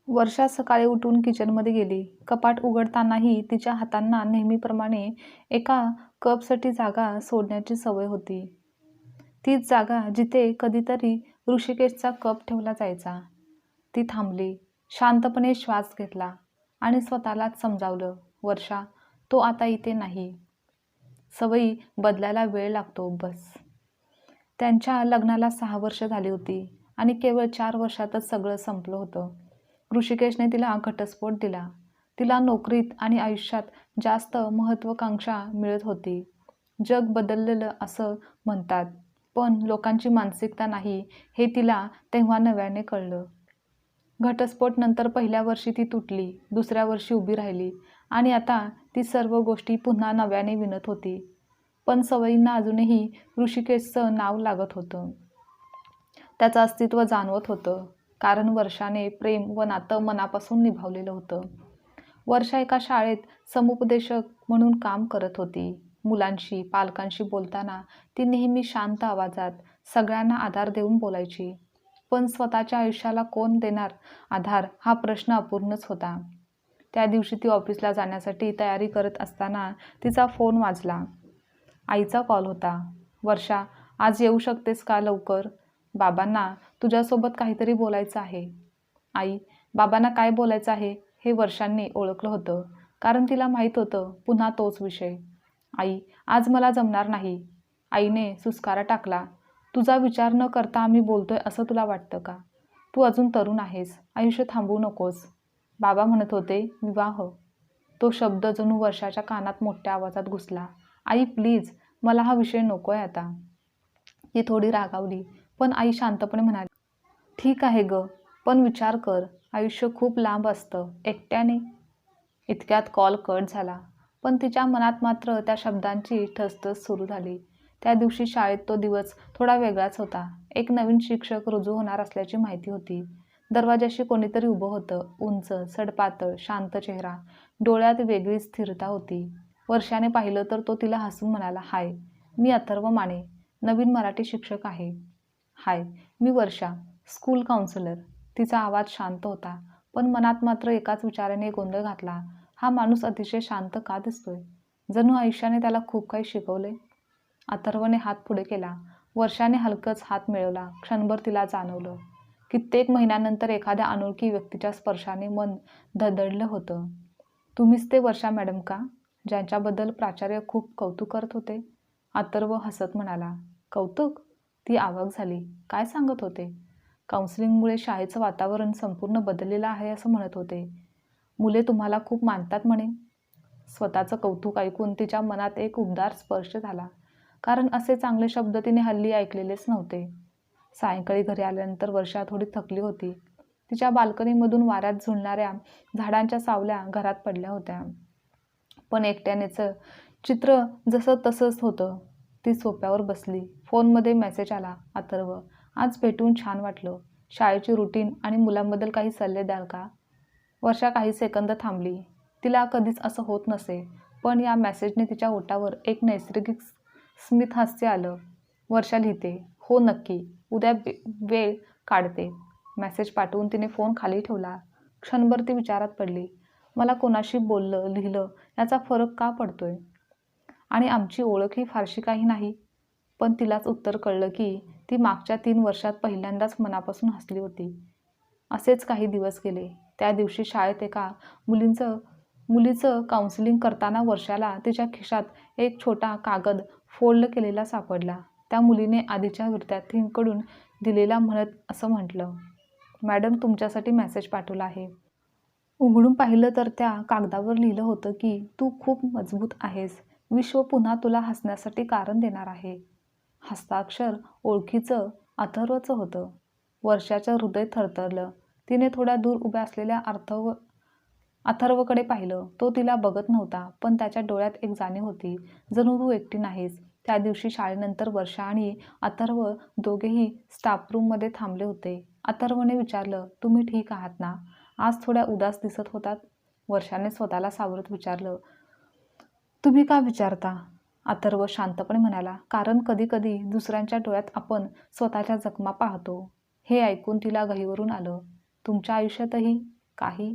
वर्षा सकाळी उठून किचनमध्ये गेली. कपाट उघडतानाही तिच्या हातांना नेहमीप्रमाणे एका कपसाठी जागा सोडण्याची सवय होती. तीच जागा जिथे कधीतरी ऋषिकेशचा कप ठेवला जायचा. ती थांबली, शांतपणे श्वास घेतला आणि स्वतःलाच समजावलं, वर्षा, तो आता इथे नाही. सवयी बदलायला वेळ लागतो, बस. त्यांच्या लग्नाला 6 वर्ष झाली होती आणि केवळ 4 वर्षातच सगळं संपलं होतं. ऋषिकेशने तिला घटस्फोट दिला. तिला नोकरीत आणि आयुष्यात जास्त महत्त्वाकांक्षा मिळत होती. जग बदललेलं असं म्हणतात, पण लोकांची मानसिकता नाही हे तिला तेव्हा नव्याने कळलं. घटस्फोट नंतर पहिल्या वर्षी ती तुटली, दुसऱ्या वर्षी उभी राहिली आणि आता ती सर्व गोष्टी पुन्हा नव्याने विणत होती. पण सवयींना अजूनही ऋषिकेशचं नाव लागत होतं. त्याचं अस्तित्व जाणवत होतं, कारण वर्षाने प्रेम व नातं मनापासून निभावलेलं होतं. वर्षा एका शाळेत समुपदेशक म्हणून काम करत होती. मुलांशी, पालकांशी बोलताना ती नेहमी शांत आवाजात सगळ्यांना आधार देऊन बोलायची. पण स्वतःच्या आयुष्याला कोण देणार आधार हा प्रश्न अपूर्णच होता. त्या दिवशी ती ऑफिसला जाण्यासाठी तयारी करत असताना तिचा फोन वाजला. आईचा कॉल होता. वर्षा, आज येऊ शकतेस का लवकर? बाबांना तुझ्यासोबत काहीतरी बोलायचं आहे. आई, बाबांना काय बोलायचं आहे हे वर्षांनी ओळखलं होतं, कारण तिला माहीत होतं पुन्हा तोच विषय. आई, आज मला जमणार नाही. आईने सुस्कारा टाकला. तुझा विचार न करता आम्ही बोलतोय असं तुला वाटतं का? तू अजून तरुण आहेस, आयुष्य थांबवू नकोस. बाबा म्हणत होते विवाह. तो शब्द जणू वर्षाच्या कानात मोठ्या आवाजात घुसला. आई प्लीज, मला हा विषय नकोय आता. ती थोडी रागावली, पण आई शांतपणे म्हणाली, ठीक आहे ग, पण विचार कर, आयुष्य खूप लांब असतं, एकट्याने. इतक्यात कॉल कट झाला, पण तिच्या मनात मात्र त्या शब्दांची ठसठस सुरू झाली. त्या दिवशी शाळेत तो दिवस थोडा वेगळाच होता. एक नवीन शिक्षक रुजू होणार असल्याची माहिती होती. दरवाजाशी कोणीतरी उभं होतं, उंच, सडपातळ, शांत चेहरा, डोळ्यात वेगळीच स्थिरता होती. वर्षाने पाहिलं तर तो तिला हसून म्हणाला, हाय, मी अथर्व माने, नवीन मराठी शिक्षक आहे. हाय, मी वर्षा, स्कूल काउन्सिलर. तिचा आवाज शांत होता, पण मनात मात्र एकाच विचाराने गोंधळ घातला, हा माणूस अतिशय शांत का दिसतोय? जणू आयुष्याने त्याला खूप काही शिकवले. अथर्वने हात पुढे केला. वर्षाने हलकच हात मिळवला. क्षणभर तिला जाणवलं, कित्येक महिन्यानंतर एखाद्या अनोळखी व्यक्तीच्या स्पर्शाने मन धडधडलं होतं. तुम्हीच ते वर्षा मॅडम का, ज्यांच्याबद्दल प्राचार्य खूप कौतुक करत होते? अथर्व हसत म्हणाला. कौतुक? ती अवाक झाली. काय सांगत होते? काउन्सिलिंगमुळे शाळेचं वातावरण संपूर्ण बदललेलं आहे असं म्हणत होते. मुले तुम्हाला खूप मानतात म्हणे. स्वतःचं कौतुक ऐकून तिच्या मनात एक उबदार स्पर्श झाला, कारण असे चांगले शब्द तिने हल्ली ऐकलेलेच नव्हते. सायंकाळी घरी आल्यानंतर वर्षा थोडी थकली होती. तिच्या बाल्कनीमधून वाऱ्यात झुलणाऱ्या झाडांच्या सावल्या घरात पडल्या होत्या. पण एकट्यानेचं चित्र जसं तसंच होतं. ती सोफ्यावर बसली. फोनमध्ये मेसेज आला. अथर्व, आज भेटून छान वाटलं. शाळेची रुटीन आणि मुलांबद्दल काही सल्ले द्याल का? वर्षा काही सेकंद थांबली. तिला कधीच असं होत नसे, पण या मेसेजने तिच्या ओठावर एक नैसर्गिक स्मितहास्य आलं. वर्षा लिहिते, हो नक्की, उद्या वेळ काढते. मेसेज पाठवून तिने फोन खाली ठेवला. क्षणभर ती विचारात पडली. मला कोणाशी बोललं, लिहिलं याचा फरक का पडतोय? आणि आमची ओळखही फारशी काही नाही. पण तिलाच उत्तर कळलं की ती मागच्या 3 वर्षात पहिल्यांदाच मनापासून हसली होती. असेच काही दिवस गेले. त्या दिवशी शाळेत एका मुलीचं काउन्सिलिंग करताना वर्षाला तिच्या खिशात एक छोटा कागद फोल्ड केलेला सापडला. त्या मुलीने आधीच्या विद्यार्थ्यांकडून दिलेला म्हणत असं म्हटलं, मॅडम तुमच्यासाठी मेसेज पाठवला आहे. उघडून पाहिलं तर त्या कागदावर लिहिलं होतं की तू खूप मजबूत आहेस. विश्व पुन्हा तुला हसण्यासाठी कारण देणार आहे. हस्ताक्षर ओळखीचं अथर्वचं होतं. वर्षाचं हृदय थरथरलं. तिने थोड्या दूर उभ्या असलेल्या अथर्वकडे पाहिलं. तो तिला बघत नव्हता, पण त्याच्या डोळ्यात एक जाणीव होती, जणू तू एकटी नाहीस. त्या दिवशी शाळेनंतर वर्षा आणि अथर्व दोघेही स्टाफ रूममध्ये थांबले होते. अथर्वने विचारलं, तुम्ही ठीक आहात ना? आज थोड्या उदास दिसत होतात. वर्षाने स्वतःला सावरत विचारलं, तुम्ही का विचारता? अथर्व शांतपणे म्हणाला, कारण कधी कधी दुसऱ्यांच्या डोळ्यात आपण स्वतःच्या जखमा पाहतो. हे ऐकून तिला गहिवरून आलं. तुमच्या आयुष्यातही? काही?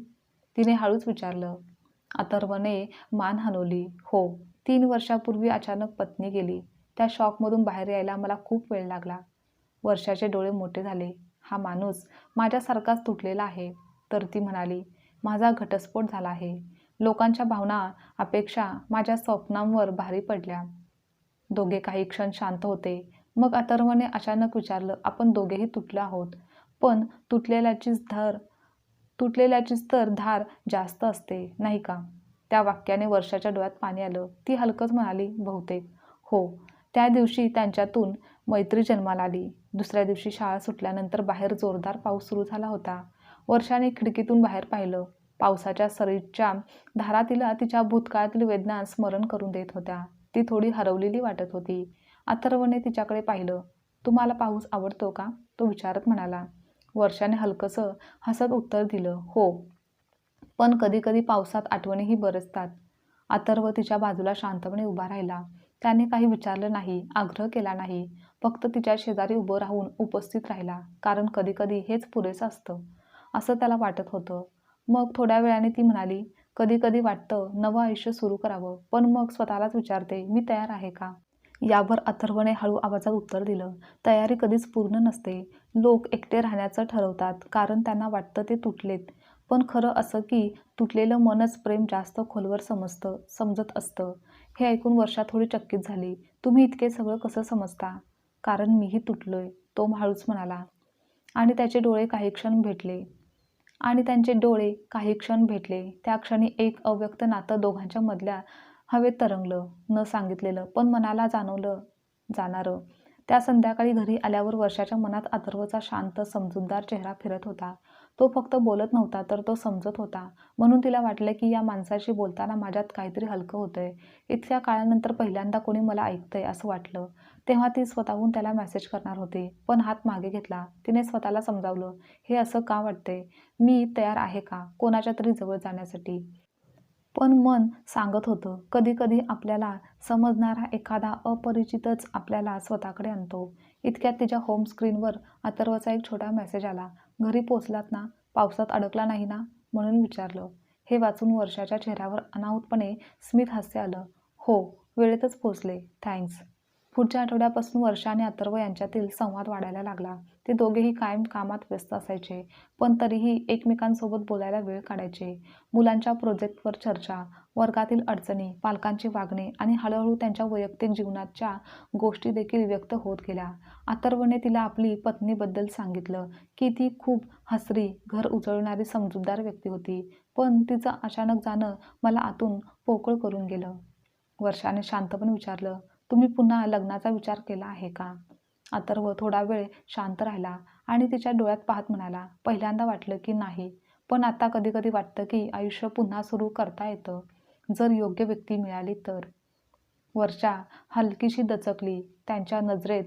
तिने हळूच विचारलं. अथर्वने मान हलवली. हो. 3 वर्षापूर्वी अचानक पत्नी गेली. त्या शॉकमधून बाहेर यायला मला खूप वेळ लागला. वर्षाचे डोळे मोठे झाले. हा माणूस माझ्यासारखाच तुटलेला आहे. तर ती म्हणाली, माझा घटस्फोट झाला आहे. लोकांच्या भावना, अपेक्षा माझ्या स्वप्नांवर भारी पडल्या. दोघे काही क्षण शांत होते. मग अथर्वने अचानक विचारलं, आपण दोघेही तुटलो आहोत. पण तुटलेल्याचीच तर धार जास्त असते, नाही का? त्या वाक्याने वर्षाच्या डोळ्यात पाणी आलं. ती हलकंच म्हणाली, बहुतेक. हो. त्या दिवशी त्यांच्यातून मैत्री जन्माला आली. दुसऱ्या दिवशी शाळा सुटल्यानंतर बाहेर जोरदार पाऊस सुरू झाला होता. वर्षाने खिडकीतून बाहेर पाहिलं. पावसाच्या सरीच्या धारा तिला तिच्या भूतकाळातील वेदना स्मरण करून देत होत्या. ती थोडी हरवलेली वाटत होती. अथर्वने तिच्याकडे पाहिलं. तुम्हाला पाऊस आवडतो का? तो विचारत म्हणाला. वर्षाने हलकंसं हसत उत्तर दिलं, हो. पण कधी कधी पावसात आठवणीही बरसतात. अथर्व तिच्या बाजूला शांतपणे उभा राहिला. त्याने काही विचारलं नाही, आग्रह केला नाही. फक्त तिच्या शेजारी उभं राहून उपस्थित राहिला. कारण कधी कधी हेच पुरेसं असतं, असं त्याला वाटत होतं. मग थोड्या वेळाने ती म्हणाली, कधी कधी वाटतं नवं आयुष्य सुरू करावं, पण मग स्वतःलाच विचारते, मी तयार आहे का? यावर अथर्वने हळू आवाजात उत्तर दिलं, तयारी कधीच पूर्ण नसते. लोक एकटे राहण्याचं ठरवतात कारण त्यांना वाटतं ते तुटलेत. पण खरं असं की तुटलेलं मनच प्रेम जास्त खोलवर समजत असतं. हे ऐकून वर्षा थोडी चकित झाली. तुम्ही इतके सगळं कसं समजता? कारण मीही तुटलोय, तो हळूच म्हणाला. आणि त्याचे डोळे काही क्षण भेटले. त्या क्षणी एक अव्यक्त नातं दोघांच्या मधल्या हवेत तरंगलं. न सांगितलेलं, पण मनाला जाणवलं जाणारं. त्या संध्याकाळी घरी आल्यावर वर्षाच्या मनात अथर्वचा शांत, समजूतदार चेहरा फिरत होता. तो फक्त बोलत नव्हता, तर तो समजत होता. म्हणून तिला वाटलं की या माणसाशी बोलताना माझ्यात काहीतरी हलकं होतंय. इतक्या काळानंतर पहिल्यांदा कोणी मला ऐकतंय असं वाटलं. तेव्हा ती स्वतःहून त्याला मेसेज करणार होती, पण हात मागे घेतला. तिने स्वतःला समजावलं, हे असं का वाटतंय? मी तयार आहे का कोणाच्या तरी जवळ जाण्यासाठी? पण मन सांगत होतं, कधी कधी आपल्याला समजणारा एखादा अपरिचितच आपल्याला स्वतःकडे आणतो. इतक्यात तिच्या होम स्क्रीनवर अथर्वचा एक छोटा मेसेज आला. घरी पोचलात ना? पावसात अडकला नाही ना? म्हणून विचारलं. हे वाचून वर्षाच्या चेहऱ्यावर अनाहूतपणे स्मित हास्य आलं. हो, वेळेतच पोचले, थँक्स. पुढच्या आठवड्यापासून वर्षा आणि अथर्व यांच्यातील संवाद वाढायला लागला. ते दोघेही कायम कामात व्यस्त असायचे, पण तरीही एकमेकांसोबत बोलायला वेळ काढायचे. मुलांच्या प्रोजेक्टवर चर्चा, वर्गातील अडचणी, पालकांची वागणे आणि हळूहळू त्यांच्या वैयक्तिक जीवनाच्या गोष्टी देखील व्यक्त होत गेल्या. अथर्वने तिला आपली पत्नीबद्दल सांगितलं की ती खूप हसरी, घर उजळणारी समजूतदार व्यक्ती होती, पण तिचं अचानक जाणं मला आतून पोकळ करून गेलं. वर्षाने शांतपणे विचारलं, तुम्ही पुन्हा लग्नाचा विचार केला आहे का? अथर्व थोडा वेळ शांत राहिला आणि तिच्या डोळ्यात पाहत म्हणाला, पहिल्यांदा वाटलं की नाही, पण आता कधी कधी वाटतं की आयुष्य पुन्हा सुरू करता येतं, जर योग्य व्यक्ती मिळाली तर. वर्षा हलकीशी दचकली. त्यांच्या नजरेत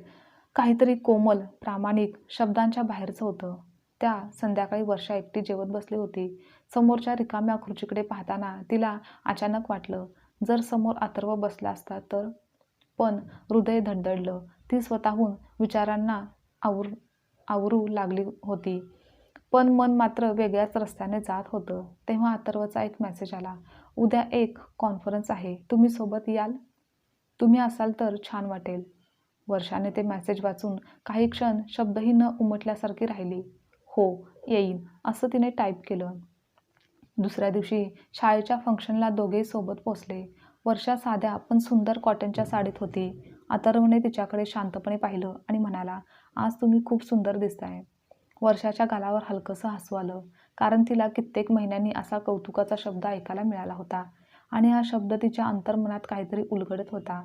काहीतरी कोमल, प्रामाणिक, शब्दांच्या बाहेरचं होतं. त्या संध्याकाळी वर्षा एकटी जेवत बसली होती. समोरच्या रिकाम्या खुर्चीकडे पाहताना तिला अचानक वाटलं, जर समोर अथर्व बसला असता तर. पण हृदय धडधडलं. ती स्वतःहून विचारांना आवरू लागली होती, पण मन मात्र वेगळ्याच रस्त्याने जात होतं. तेव्हा अथर्वचा एक मेसेज आला, उद्या एक कॉन्फरन्स आहे, तुम्ही सोबत याल? तुम्ही असाल तर छान वाटेल. वर्षाने ते मेसेज वाचून काही क्षण शब्दही न उमटल्यासारखी राहिली. हो, येईन, असं तिने टाईप केलं. दुसऱ्या दिवशी शाळेच्या फंक्शनला दोघेही सोबत पोचले. वर्षा साध्या पण सुंदर कॉटनच्या साडीत होती. अथर्वने तिच्याकडे शांतपणे पाहिलं आणि म्हणाला, आज तुम्ही खूप सुंदर दिसताय. वर्षाच्या गालावर हलकंसं हसू आलं, कारण तिला कित्येक महिन्यांनी असा कौतुकाचा शब्द ऐकायला मिळाला होता आणि हा शब्द तिच्या अंतर्मनात काहीतरी उलगडत होता.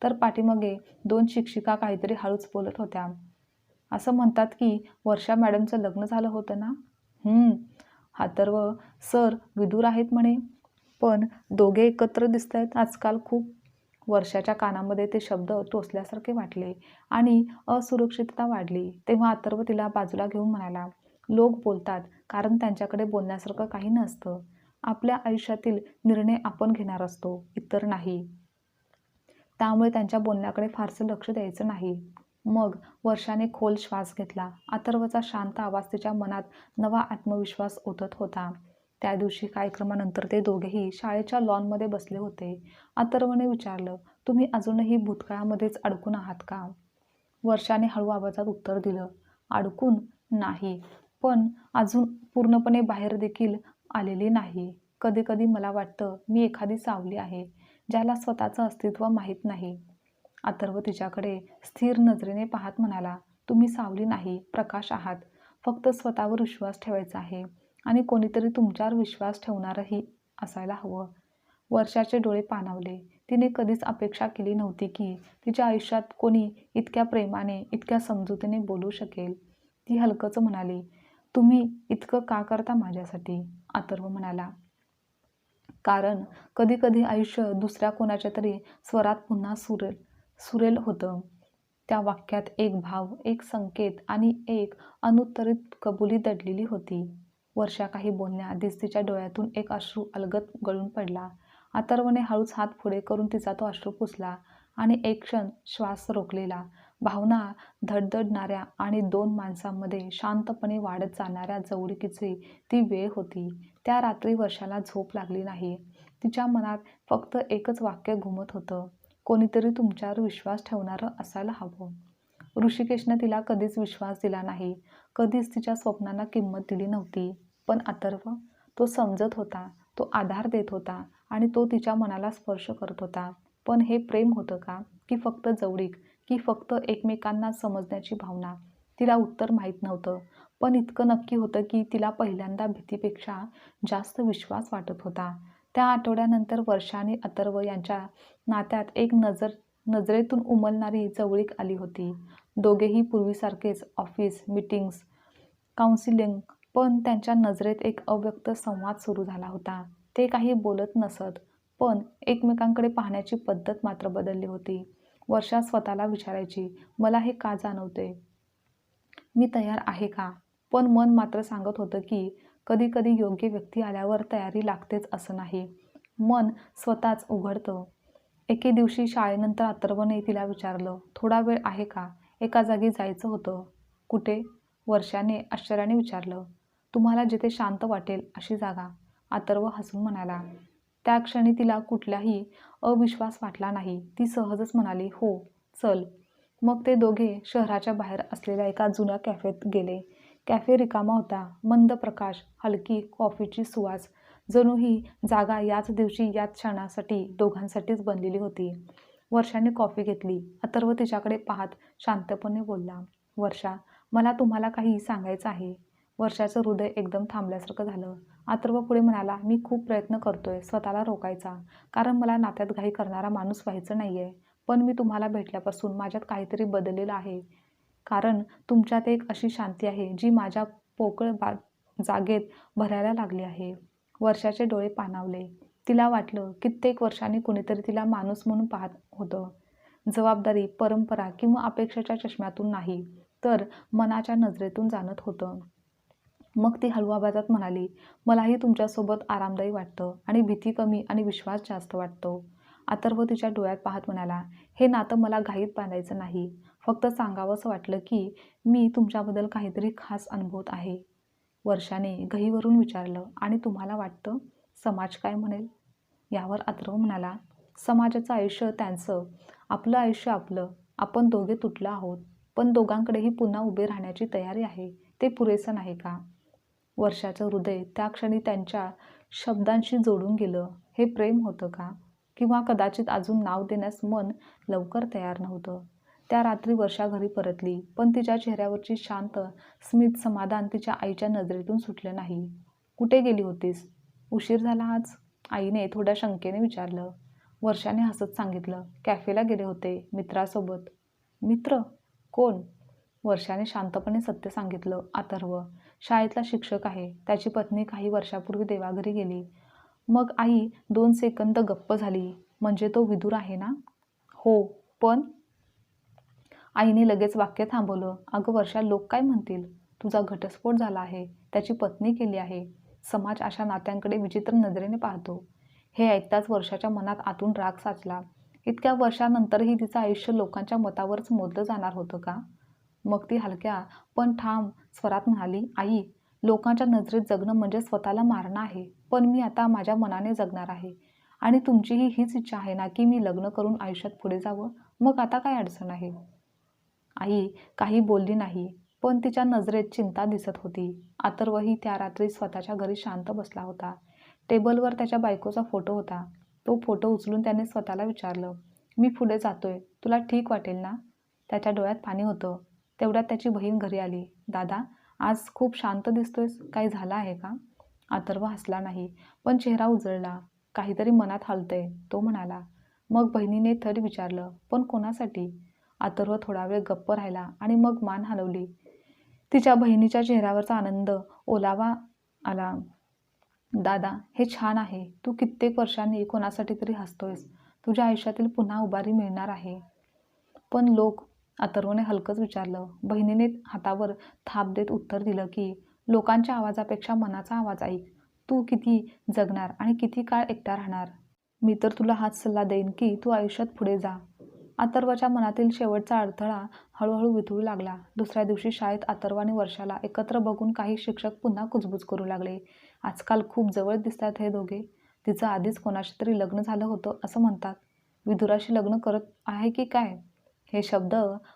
तर पाठीमागे 2 शिक्षिका काहीतरी हळूच बोलत होत्या. असं म्हणतात की वर्षा मॅडमचं लग्न झालं होतं ना? अथर्व सर विदूर आहेत म्हणे, पण दोघे एकत्र दिसतायत आजकाल खूप. वर्षाच्या कानामध्ये ते शब्द टोचल्यासारखे वाटले आणि असुरक्षितता वाढली. तेव्हा अथर्व तिला बाजूला घेऊन म्हणाला, लोक बोलतात कारण त्यांच्याकडे बोलण्यासारखं काही नसतं. आपल्या आयुष्यातील निर्णय आपण घेणार असतो, इतर नाही. त्यामुळे त्यांच्या बोलण्याकडे फारसं लक्ष द्यायचं नाही. मग वर्षाने खोल श्वास घेतला. अथर्वचा शांत आवाज तिच्या मनात नवा आत्मविश्वास ओतत होता. त्या दिवशी कार्यक्रमानंतर ते दोघेही शाळेच्या लॉनमध्ये बसले होते. अथर्वने विचारलं, तुम्ही अजूनही भूतकाळामध्येच अडकून आहात का? वर्षाने हळू आवाजात उत्तर दिलं, अडकून नाही, पण अजून पूर्णपणे बाहेर देखील आलेली नाही. कधी कधी मला वाटतं मी एखादी सावली आहे, ज्याला स्वतःचं अस्तित्व माहीत नाही. अथर्व तिच्याकडे स्थिर नजरेने पाहत म्हणाला, तुम्ही सावली नाही, प्रकाश आहात. फक्त स्वतःवर विश्वास ठेवायचा आहे आणि कोणीतरी तुमच्यावर विश्वास ठेवणारही असायला हवं. वर्षाचे डोळे पाणावले. तिने कधीच अपेक्षा केली नव्हती की तिच्या आयुष्यात कोणी इतक्या प्रेमाने, इतक्या समजुतीने बोलू शकेल. ती हलकंच म्हणाली, तुम्ही इतकं का करता माझ्यासाठी? अथर्व म्हणाला, कारण कधी कधी आयुष्य दुसऱ्या कोणाच्या तरी स्वरात पुन्हा सुरेल होतं. त्या वाक्यात एक भाव, एक संकेत आणि एक अनुत्तरित कबुली दडलेली होती. वर्षा काही बोलण्याआधीच तिच्या डोळ्यातून एक अश्रू अलगद गळून पडला. अथर्वने हळूच हात पुढे करून तिचा तो अश्रू पुसला आणि एक क्षण श्वास रोखलेला. भावना धडधडणाऱ्या आणि दोन माणसांमध्ये शांतपणे वाढत जाणाऱ्या जवळीकीची ती वेळ होती. त्या रात्री वर्षाला झोप लागली नाही. तिच्या मनात फक्त एकच वाक्य घुमत होतं, कोणीतरी तुमच्यावर विश्वास ठेवणारं असायला हवं. ऋषिकेशनं तिला कधीच विश्वास दिला नाही, कधीच तिच्या स्वप्नांना किंमत दिली नव्हती. पण अथर्व, तो समजत होता, तो आधार देत होता आणि तो तिच्या मनाला स्पर्श करत होता. पण हे प्रेम होतं का? की फक्त जवळीक? की फक्त एकमेकांना समजण्याची भावना? तिला उत्तर माहीत नव्हतं. पण इतकं नक्की होतं की तिला पहिल्यांदा भीतीपेक्षा जास्त विश्वास वाटत होता. त्या आठवड्यानंतर वर्षा आणि अथर्व यांच्या नात्यात एक नजरेतून उमलणारी जवळीक आली होती. दोघेही पूर्वीसारखेच ऑफिस, मीटिंग्स, काउन्सिलिंग, पण त्यांच्या नजरेत एक अव्यक्त संवाद सुरू झाला होता. ते काही बोलत नसत, पण एकमेकांकडे पाहण्याची पद्धत मात्र बदलली होती. वर्षा स्वतःला विचारायची, मला हे का जाणवते? मी तयार आहे का? पण मन मात्र सांगत होतं की कधी कधी योग्य व्यक्ती आल्यावर तयारी लागतेच असं नाही. मन स्वतःच उघडतं. एके दिवशी शाळेनंतर अथर्वने तिला विचारलं, थोडा वेळ आहे का? एका जागी जायचं होतं. कुठे? वर्षाने आश्चर्याने विचारलं. तुम्हाला जिथे शांत वाटेल अशी जागा. अथर्व हसून म्हणाला. त्या क्षणी तिला कुठलाही अविश्वास वाटला नाही. ती सहजच म्हणाली, हो, चल. मग ते दोघे शहराच्या बाहेर असलेल्या एका जुन्या कॅफेत गेले. कॅफे रिकामा होता. मंद प्रकाश, हलकी कॉफीची सुवास. जणू ही जागा याच दिवशी, याच क्षणासाठी दोघांसाठीच बनलेली होती. वर्षाने कॉफी घेतली. अथर्व तिच्याकडे पाहत शांतपणे बोलला, वर्षा, मला तुम्हाला काही सांगायचं आहे. वर्षाचं हृदय एकदम थांबल्यासारखं झालं. अथर्व पुढे म्हणाला, मी खूप प्रयत्न करतोय स्वतःला रोकायचा, कारण मला नात्यात घाई करणारा माणूस व्हायचं नाहीये. पण मी तुम्हाला भेटल्यापासून माझ्यात काहीतरी बदललेलं आहे. कारण तुमच्यात एक अशी शांती आहे जी माझ्या पोकळ जागेत भरायला लागली आहे. वर्षाचे डोळे पाणावले. तिला वाटलं कित्येक वर्षांनी कोणीतरी तिला माणूस म्हणून पाहत होतं. जबाबदारी, परंपरा किंवा अपेक्षेच्या चष्म्यातून नाही, तर मनाच्या नजरेतून जाणत होतं. मग ती हळू आवाजात म्हणाली, मलाही तुमच्यासोबत आरामदायी वाटतं आणि भीती कमी आणि विश्वास जास्त वाटतो. अथर्व तिच्या डोळ्यात पाहत म्हणाला, हे नातं मला घाईत बांधायचं नाही. फक्त सांगावंसं वाटलं की मी तुमच्याबद्दल काहीतरी खास अनुभवत आहे. वर्षाने घाईवरून विचारलं, आणि तुम्हाला वाटतं समाज काय म्हणेल? यावर अथर्व म्हणाला, समाजाचं आयुष्य त्यांचं, आपलं आयुष्य आपलं. आपण दोघे तुटलो आहोत, पण दोघांकडेही पुन्हा उभे राहण्याची तयारी आहे. ते पुरेसं नाही का? वर्षाचं हृदय त्या क्षणी त्यांच्या शब्दांशी जोडून गेलं. हे प्रेम होतं का? किंवा कदाचित अजून नाव देण्यास मन लवकर तयार नव्हतं. त्या रात्री वर्षा घरी परतली, पण तिच्या चेहऱ्यावरची शांत स्मित समाधान तिच्या आईच्या नजरेतून सुटलं नाही. कुठे गेली होतीस? उशीर झाला आज? आईने थोड्या शंकेने विचारलं. वर्षाने हसत सांगितलं, कॅफेला गेले होते मित्रासोबत. मित्र? कोण? वर्षाने शांतपणे सत्य सांगितलं. अथर्व, शाळेतला शिक्षक आहे. त्याची पत्नी काही वर्षापूर्वी देवाघरी गेली. मग आई 2 सेकंद गप्प झाली. म्हणजे तो विदूर आहे ना? हो, पण? आईने लगेच वाक्य थांबवलं. अगं वर्षा, लोक काय म्हणतील? तुझा घटस्फोट झाला आहे, त्याची पत्नी केली आहे. समाज अशा नात्यांकडे विचित्र नजरेने पाहतो. हे ऐकताच वर्षाच्या मनात आतून राग साचला. इतक्या वर्षानंतरही तिचं आयुष्य लोकांच्या मतावरच मोजलं जाणार होतं का? मग ती हलक्या पण ठाम स्वरात म्हणाली, आई, लोकांच्या नजरेत जगणं म्हणजे स्वतःला मारणं आहे. पण मी आता माझ्या मनाने जगणार आहे. आणि तुमचीही हीच इच्छा आहे ना की मी लग्न करून आयुष्यात पुढे जावं? मग आता काय अडचण आहे? आई काही बोलली नाही, पण तिच्या नजरेत चिंता दिसत होती. अथर्वही त्या रात्री स्वतःच्या घरी शांत बसला होता. टेबलवर त्याच्या बायकोचा फोटो होता. तो फोटो उचलून त्याने स्वतःला विचारलं, मी पुढे जातोय, तुला ठीक वाटेल ना? त्याच्या डोळ्यात पाणी होतं. तेवढ्यात त्याची बहीण घरी आली. दादा, आज खूप शांत दिसतोयस, काही झालं आहे का? अथर्व हसला नाही, पण चेहरा उजळला. काहीतरी मनात हलतंय, तो म्हणाला. मग बहिणीने थेट विचारलं, पण कोणासाठी? अथर्व थोडा वेळ गप्प राहिला आणि मग मान हलवली. तिच्या बहिणीच्या चेहऱ्यावरचा आनंद ओलावा आला. दादा, हे छान आहे. तू कित्येक वर्षांनी कोणासाठी तरी हसतोयस. तुझ्या आयुष्यातील पुन्हा उभारी मिळणार आहे. पण लोक? अथर्वने हलकंच विचारलं. बहिणीने हातावर थाप देत उत्तर दिलं की लोकांच्या आवाजापेक्षा मनाचा आवाज ऐक. तू किती जगणार आणि किती काळ एकटा राहणार? मी तर तुला हाच सल्ला देईन की तू आयुष्यात पुढे जा. अथर्वच्या मनातील शेवटचा अडथळा हळूहळू वितळू लागला. दुसऱ्या दिवशी शाळेत अथर्व आणि वर्षाला एकत्र बघून काही शिक्षक पुन्हा कुजबूज करू लागले. आजकाल खूप जवळ दिसतात हे दोघे. तिचं आधीच कोणाशी तरी लग्न झालं होतं असं म्हणतात. विदुराशी लग्न करत आहे की काय? हे शब्द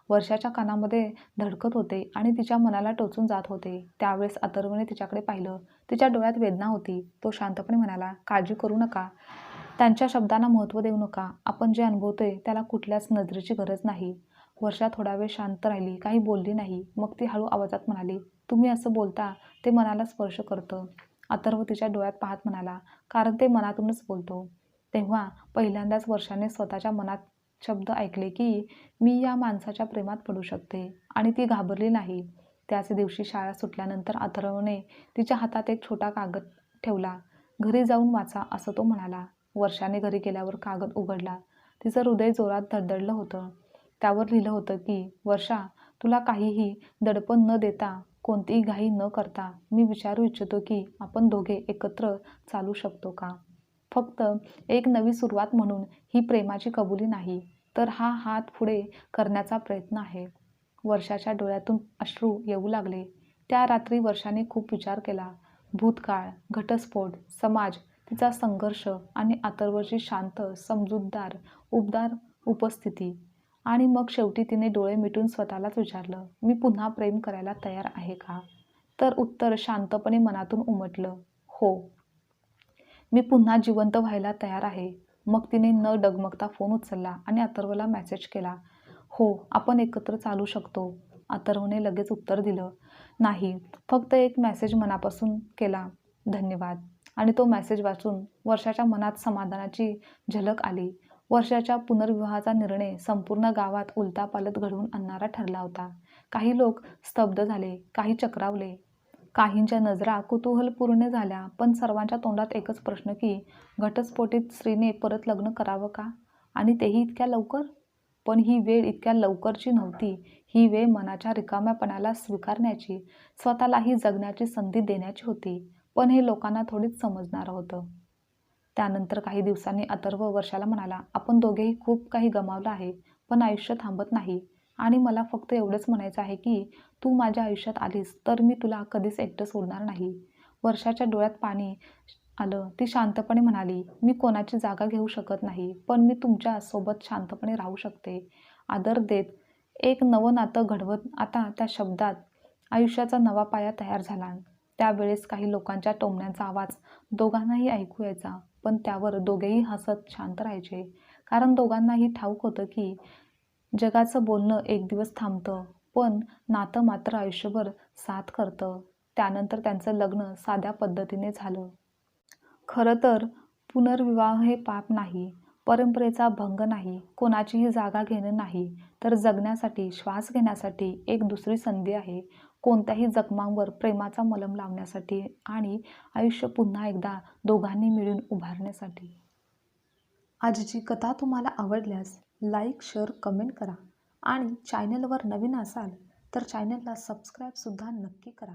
वर्षाच्या कानामध्ये धडकत होते आणि तिच्या मनाला टोचून जात होते. त्यावेळेस अथर्वने तिच्याकडे पाहिलं. तिच्या डोळ्यात वेदना होती. तो शांतपणे म्हणाला, काळजी करू नका. त्यांच्या शब्दांना महत्त्व देऊ नका. आपण जे अनुभवतोय त्याला कुठल्याच नजरेची गरज नाही. वर्षा थोडा वेळ शांत राहिली, काही बोलली नाही. मग ती हळू आवाजात म्हणाली, तुम्ही असं बोलता ते मनाला स्पर्श करतं. अथर्व तिच्या डोळ्यात पाहत म्हणाला, कारण ते मनातूनच बोलतो. तेव्हा पहिल्यांदाच वर्षाने स्वतःच्या मनात शब्द ऐकले की मी या माणसाच्या प्रेमात पडू शकते. आणि ती घाबरली नाही. त्याच दिवशी शाळा सुटल्यानंतर अथर्वने तिच्या हातात एक छोटा कागद ठेवला. घरी जाऊन वाचा असं तो म्हणाला. वर्षाने घरी गेल्यावर कागद उघडला. तिचं हृदय जोरात धडधडलं होतं. त्यावर लिहिलं होतं की वर्षा, तुला काहीही दडपण न देता, कोणतीही घाई न करता मी विचारू इच्छितो की आपण दोघे एकत्र चालू शकतो का? फक्त एक नवी सुरुवात म्हणून. ही प्रेमाची कबुली नाही, तर हा हात पुढे करण्याचा प्रयत्न आहे. वर्षाच्या डोळ्यातून अश्रू येऊ लागले. त्या रात्री वर्षाने खूप विचार केला. भूतकाळ, घटस्फोट, समाज, तिचा संघर्ष आणि अथर्वची शांत, समजूतदार, उबदार उपस्थिती. आणि मग शेवटी तिने डोळे मिटून स्वतःलाच विचारलं, मी पुन्हा प्रेम करायला तयार आहे का? तर उत्तर शांतपणे मनातून उमटलं, हो. मी पुन्हा जिवंत व्हायला तयार आहे. मग तिने न डगमगता फोन उचलला आणि अथर्वला मेसेज केला. हो, आपण एकत्र चालू शकतो. अथर्वने लगेच उत्तर दिलं, नाही, फक्त एक मेसेज मनापासून केला, धन्यवाद. आणि तो मेसेज वाचून वर्षाच्या मनात समाधानाची झलक आली. वर्षाच्या पुनर्विवाहाचा निर्णय संपूर्ण गावात उलथापालथ घडवून आणणारा ठरला होता. काही लोक स्तब्ध झाले, काही चक्रावले, काहींच्या नजरा कुतूहलपूर्ण झाल्या. पण सर्वांच्या तोंडात एकच प्रश्न की घटस्फोटित स्त्रीने परत लग्न करावं का? आणि तेही इतक्या लवकर? पण ही वेळ इतक्या लवकरची नव्हती. ही वेळ मनाच्या रिकाम्यापणाला स्वीकारण्याची, स्वतःलाही जगण्याची संधी देण्याची होती. पण हे लोकांना थोडीच समजणार होतं. त्यानंतर काही दिवसांनी अथर्व वर्षाला म्हणाला, आपण दोघेही खूप काही गमावलं आहे, पण आयुष्य थांबत नाही. आणि मला फक्त एवढंच म्हणायचं आहे की तू माझ्या आयुष्यात आलीस तर मी तुला कधीच एकटं सोडणार नाही. वर्षाच्या डोळ्यात पाणी आलं. ती शांतपणे म्हणाली, मी कोणाची जागा घेऊ शकत नाही, पण मी तुमच्या सोबत शांतपणे राहू शकते. आदर देत, एक नवं नातं घडवत. आता त्या शब्दात आयुष्याचा नवा पाया तयार झाला. त्यावेळेस काही लोकांच्या टोमण्यांचा आवाज दोघांनाही ऐकू यायचा, पण त्यावर दोघेही हसत शांत राहायचे. कारण दोघांनाही ठाऊक होतं की जगाचं बोलणं एक दिवस थांबतं, पण नातं मात्र आयुष्यभर साथ करतं. त्यानंतर त्यांचं लग्न साध्या पद्धतीने झालं. खरं तर पुनर्विवाह हे पाप नाही, परंपरेचा भंग नाही, कोणाचीही जागा घेणं नाही, तर जगण्यासाठी, श्वास घेण्यासाठी एक दुसरी संधी आहे. कोणत्याही जखमांवर प्रेमाचा मलम लावण्यासाठी आणि आयुष्य पुन्हा एकदा दोघांनी मिळून उभारण्यासाठी. आजची कथा तुम्हाला आवडल्यास लाईक, शेअर, कमेंट करा आणि चॅनलवर नवीन असाल तर चॅनलला सबस्क्राईबसुद्धा नक्की करा.